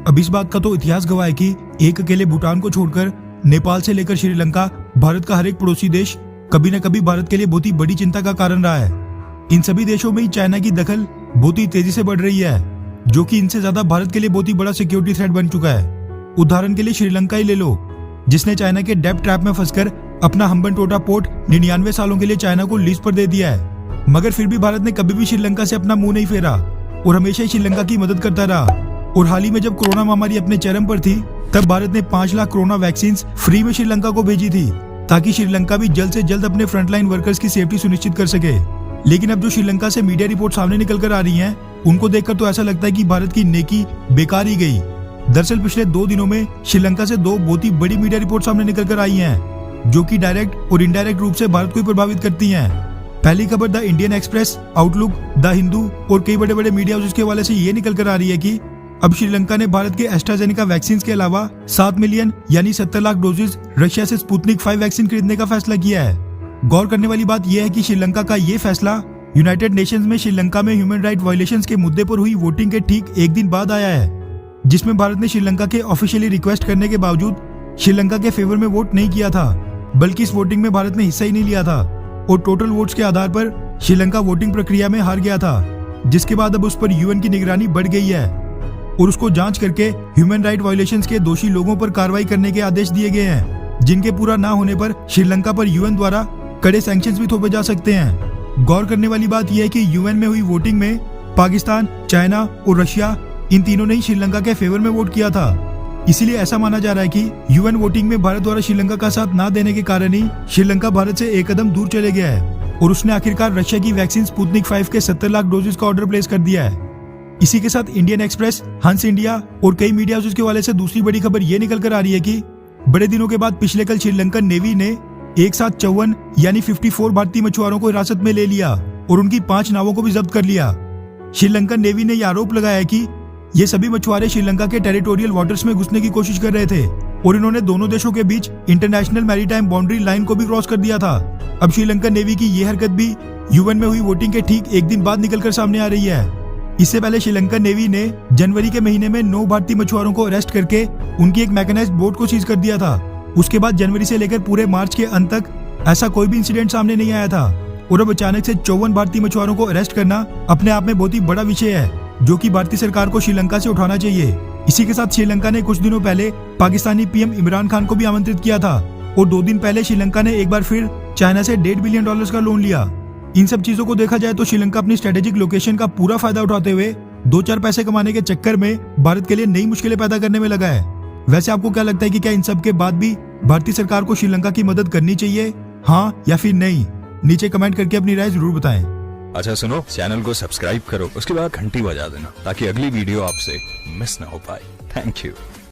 अब इस बात का तो इतिहास गवाह है कि एक अकेले भूटान को छोड़कर नेपाल से लेकर श्रीलंका, भारत का हर एक पड़ोसी देश कभी न कभी भारत के लिए बहुत ही बड़ी चिंता का कारण रहा है। इन सभी देशों में ही चाइना की दखल बहुत ही तेजी से बढ़ रही है, जो कि इनसे ज्यादा भारत के लिए बहुत ही बड़ा सिक्योरिटी थ्रेट बन चुका है। उदाहरण के लिए श्रीलंका ही ले लो, जिसने चाइना के डेब्ट ट्रैप में फंसकर अपना हम्बनटोटा पोर्ट 99 सालों के लिए चाइना को लीज पर दे दिया है। मगर फिर भी भारत ने कभी भी श्रीलंका से अपना मुंह नहीं फेरा और हमेशा ही श्रीलंका की मदद करता रहा। और हाल ही में जब कोरोना महामारी अपने चरम पर थी, तब भारत ने 5 लाख कोरोना वैक्सीन फ्री में श्रीलंका को भेजी थी, ताकि श्रीलंका भी जल्द से जल्द अपने फ्रंटलाइन वर्कर्स की सेफ्टी सुनिश्चित कर सके। लेकिन अब जो श्रीलंका से मीडिया रिपोर्ट सामने निकल कर आ रही हैं, उनको देखकर तो ऐसा लगता है कि भारत की नेकी बेकार ही गई। दरअसल पिछले 2 दिनों में श्रीलंका से 2 बहुत ही बड़ी मीडिया रिपोर्ट सामने निकल कर आई हैं, जो कि डायरेक्ट और इनडायरेक्ट रूप से भारत को प्रभावित करती हैं। पहली खबर the Indian express, outlook, the Hindu और कई बड़े बड़े मीडिया हाउसेस के हवाले से ये निकल कर आ रही है कि अब श्रीलंका ने भारत के एस्ट्राजेनेका वैक्सीन के अलावा 7 मिलियन यानी 70 लाख डोजेज रशिया से स्पुतनिक 5 वैक्सीन खरीदने का फैसला किया है। गौर करने वाली बात यह है कि श्रीलंका का ये फैसला यूनाइटेड नेशंस में श्रीलंका में ह्यूमन राइट वायलेशंस के मुद्दे पर हुई वोटिंग के ठीक एक दिन बाद आया है, जिसमें भारत ने श्रीलंका के ऑफिशियली रिक्वेस्ट करने के बावजूद श्रीलंका के फेवर में वोट नहीं किया था, बल्कि इस वोटिंग में भारत ने हिस्सा ही नहीं लिया था और टोटल वोट्स के आधार पर श्रीलंका वोटिंग प्रक्रिया में हार गया था। जिसके बाद अब उस पर यूएन की निगरानी बढ़ गई है और उसको जांच करके ह्यूमन राइट वायलेशंस के दोषी लोगों पर कार्रवाई करने के आदेश दिए गए हैं, जिनके पूरा ना होने पर श्रीलंका पर यूएन द्वारा कड़े सैंक्शंस भी थोपे जा सकते हैं। गौर करने वाली बात यह है कि यूएन में हुई वोटिंग में पाकिस्तान, चाइना और रशिया इन तीनों ने ही श्रीलंका के फेवर में वोट किया था। इसीलिए ऐसा माना जा रहा है कि यूएन वोटिंग में भारत द्वारा श्रीलंका का साथ ना देने के कारण ही श्रीलंका भारत से एक कदम दूर चले गया है और उसने आखिरकार रशिया की वैक्सीन स्पुतनिक 5 के 70 लाख डोजेज का ऑर्डर प्लेस कर दिया है। इसी के साथ इंडियन एक्सप्रेस, हंस इंडिया और कई मीडिया हाउसेस के हवाले से दूसरी बड़ी खबर ये निकल कर आ रही है कि बड़े दिनों के बाद पिछले कल श्रीलंकन नेवी ने एक साथ 54 यानी 54 भारतीय मछुआरों को हिरासत में ले लिया और उनकी 5 नावों को भी जब्त कर लिया। श्रीलंकन नेवी ने यह आरोप लगाया है कि ये सभी मछुआरे श्रीलंका के टेरिटोरियल वाटर्स में घुसने की कोशिश कर रहे थे और इन्होंने दोनों देशों के बीच इंटरनेशनल मैरीटाइम बाउंड्री लाइन को भी क्रॉस कर दिया था। अब श्रीलंकन नेवी की ये हरकत भी यूएन में हुई वोटिंग के ठीक एक दिन बाद निकल कर सामने आ रही है। इससे पहले श्रीलंकन नेवी ने जनवरी के महीने में 9 भारतीय मछुआरों को अरेस्ट करके उनकी एक मैकेनाइज्ड बोट को सीज कर दिया था। उसके बाद जनवरी से लेकर पूरे मार्च के अंत तक ऐसा कोई भी इंसिडेंट सामने नहीं आया था और अब अचानक से 54 भारतीय मछुआरों को अरेस्ट करना अपने आप में बहुत ही बड़ा विषय है, जो कि भारतीय सरकार को श्रीलंका से उठाना चाहिए। इसी के साथ श्रीलंका ने कुछ दिनों पहले पाकिस्तानी पीएम इमरान खान को भी आमंत्रित किया था और 2 दिन पहले श्रीलंका ने एक बार फिर चाइना से $1.5 बिलियन का लोन लिया। इन सब चीजों को देखा जाए तो श्रीलंका अपनी स्ट्रेटेजिक लोकेशन का पूरा फायदा उठाते हुए 2-4 पैसे कमाने के चक्कर में भारत के लिए नई मुश्किलें पैदा करने में लगा है। वैसे आपको क्या लगता है कि क्या इन सब के बाद भी भारतीय सरकार को श्रीलंका की मदद करनी चाहिए, हाँ या फिर नहीं? नीचे कमेंट करके अपनी राय जरूर बताएं। अच्छा सुनो, चैनल को सब्सक्राइब करो, उसके बाद घंटी बजा देना ताकि अगली वीडियो आपसे मिस ना हो पाए। Thank you.